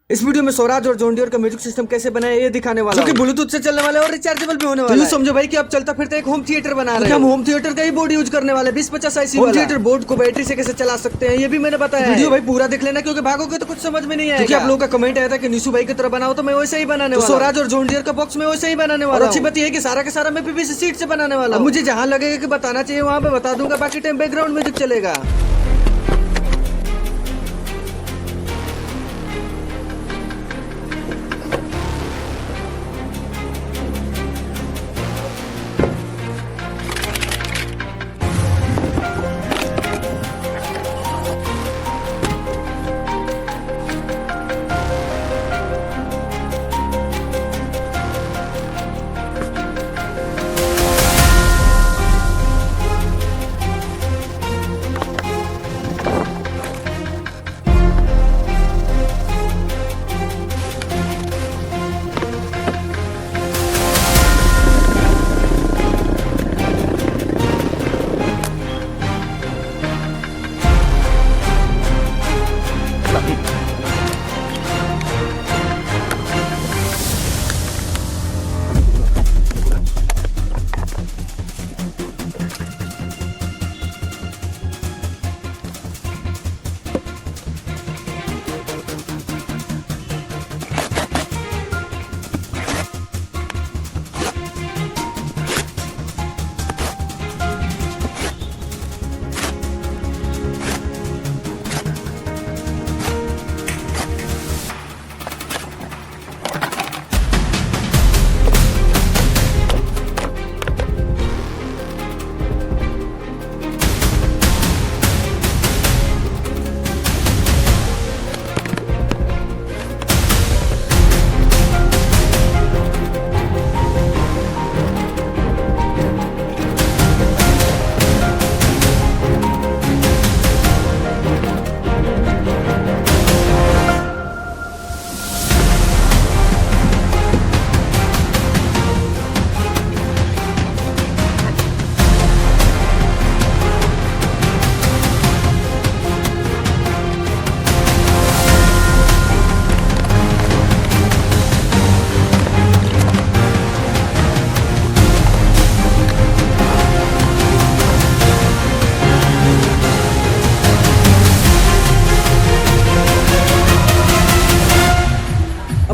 इस वीडियो में स्वराज और जॉन डियर का म्यूजिक सिस्टम कैसे बनाया ये दिखाने वाला, जो कि ब्लूटूथ से चलने वाला और रिचार्जेबल भी होने वाला है। समझो भाई कि आप चलता फिरता एक होम थिएटर बना रहे हैं। हम होम थिएटर का ही बोर्ड यूज करने वाले 20-50 IC होम थिएटर बोर्ड को बैटरी से कैसे चला सकते हैं ये भी मैंने बताया। वीडियो भाई पूरा देख लेना क्योंकि भागोगे तो कुछ समझ में नहीं आएगा। आप लोगों का कमेंट आया था कि निशु भाई की तरह बनाओ, तो मैं वैसे ही बनाने वाला। स्वराज और जॉन डियर का बॉक्स में वैसे ही बनाने वाला। अच्छी बात यह है कि सारा का सारा मैं PVC सीट से बनाने वाला। मुझे जहाँ लगेगा कि बताना चाहिए वहाँ पे बता दूंगा, बाकी टाइम बैकग्राउंड म्यूजिक चलेगा।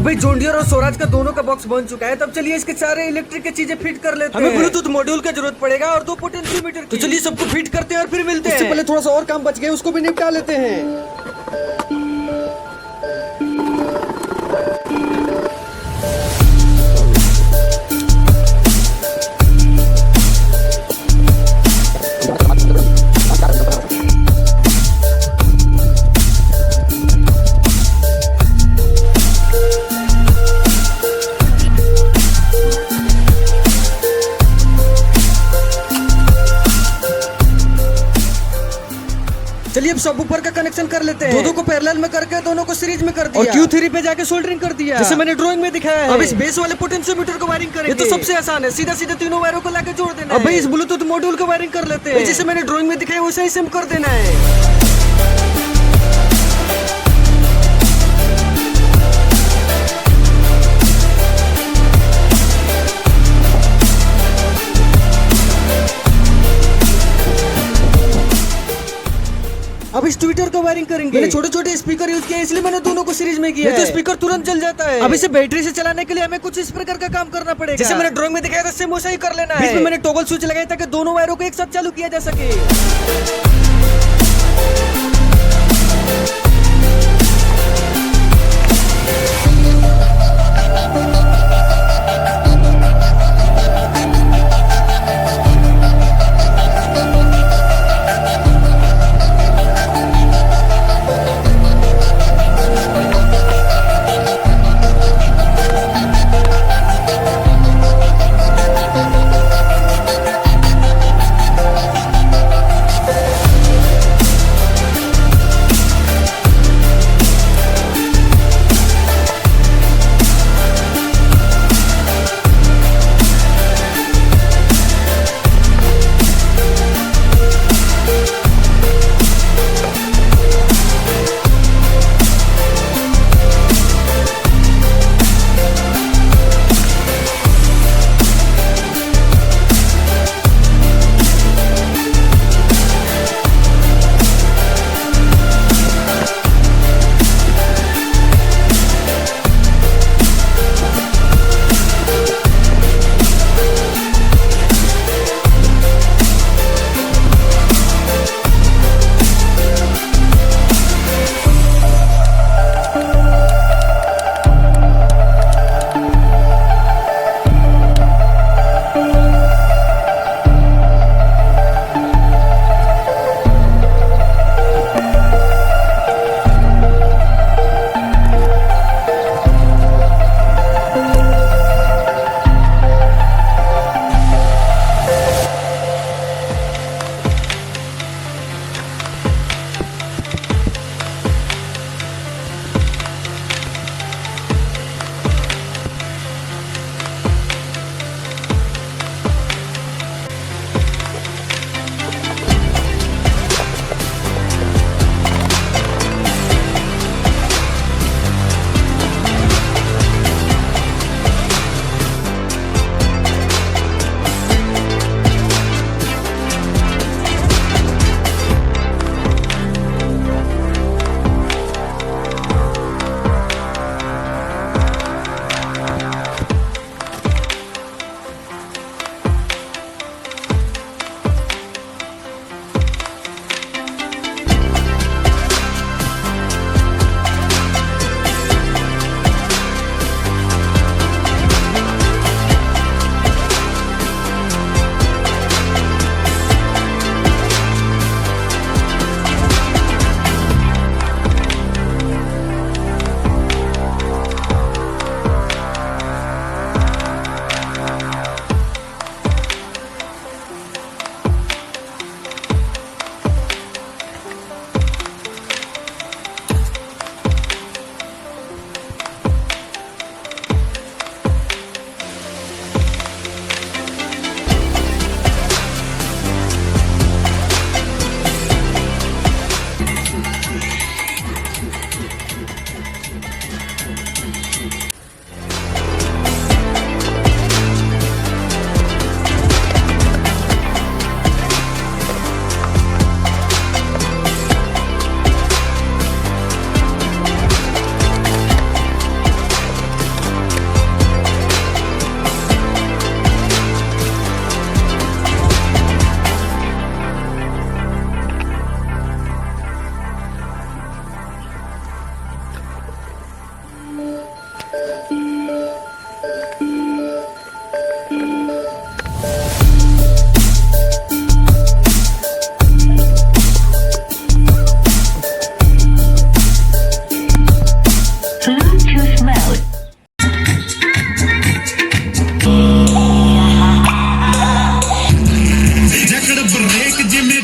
भाई जॉन डियर और स्वराज का दोनों का बॉक्स बन चुका है। तब चलिए इसके सारे इलेक्ट्रिक की चीजें फिट कर लेते हैं। हमें ब्लूटूथ मॉड्यूल की जरूरत पड़ेगा और 2 पोटेंशियोमीटर की। तो चलिए सबको फिट करते हैं और फिर मिलते हैं। इससे पहले थोड़ा सा और काम बच गया, उसको भी निपटा लेते हैं। चलिए अब सब ऊपर का कनेक्शन कर लेते हैं। दो को पैरेलल में करके दोनों को सीरीज में कर दिया और Q3 पे जाके सोल्डरिंग कर दिया, जैसे मैंने ड्राइंग में दिखाया है। अब इस बेस वाले पोटेंशियोमीटर को वायरिंग करेंगे। ये तो सबसे आसान है, सीधा सीधा तीनों वायरों को लाके जोड़ देना है। अब भाई इस ब्लूटूथ मॉड्यूल को वायरिंग कर लेते हैं, जैसे मैंने ड्राइंग में दिखाया वैसे ही सेम कर देना है। अब इस ट्विटर को वायरिंग करेंगे। मैंने छोटे छोटे स्पीकर यूज किए इसलिए मैंने दोनों को सीरीज में किया है। तो स्पीकर तुरंत जल जाता है। अब इसे बैटरी से चलाने के लिए हमें कुछ इस प्रकार का काम करना पड़ेगा, जैसे मैंने ड्राइंग में दिखाया था सेम वैसा ही कर लेना है। इसमें मैंने टॉगल स्विच लगाया ताकि दोनों वायरों को एक साथ चालू किया जा सके। Bluetooth mode. जकड़ ब्रेक जिमें